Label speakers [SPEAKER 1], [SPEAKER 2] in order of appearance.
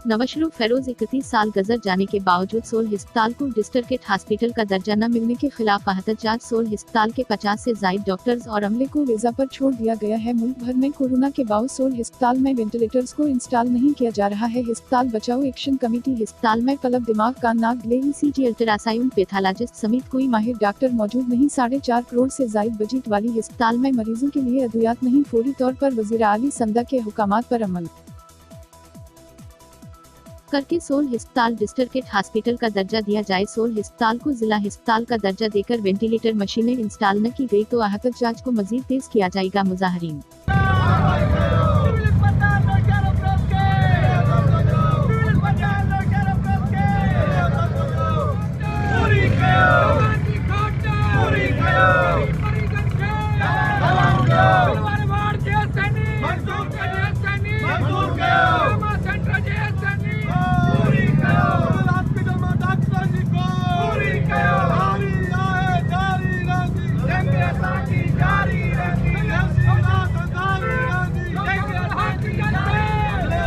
[SPEAKER 1] नवशरू फेरोज 31 साल गुजर जाने के बावजूद सोल अस्पताल को डिस्ट्रिक्ट हॉस्पिटल का दर्जा न मिलने के खिलाफ एहतजाज। सोल अस्पताल के 50 से ज्यादा डॉक्टर्स और अमले को वीजा पर छोड़ दिया गया है। मुल्क भर में कोरोना के बावजूद सोल अस्पताल में वेंटिलेटर्स को इंस्टॉल नहीं किया जा रहा है। अस्पताल बचाओ एक्शन कमेटी अस्पताल में कलब, दिमाग, कान, नाक, गले, ECG, अल्ट्रासाउंड, पैथोलॉजिस्ट समेत कोई माहिर डॉक्टर मौजूद नहीं। 4.5 करोड़ से ज्यादा बजट वाली अस्पताल में मरीजों के लिए अद्वियात नहीं। फौरी तौर पर वजीर आली समदा के हुक्मात पर अमल करके सोल अस्पताल डिस्ट्रिक्ट हॉस्पिटल का दर्जा दिया जाए। सोल अस्पताल को जिला अस्पताल का दर्जा देकर वेंटिलेटर मशीनें इंस्टॉल न की गई तो एहतजाज को मजीद तेज किया जाएगा। मुजाहरीन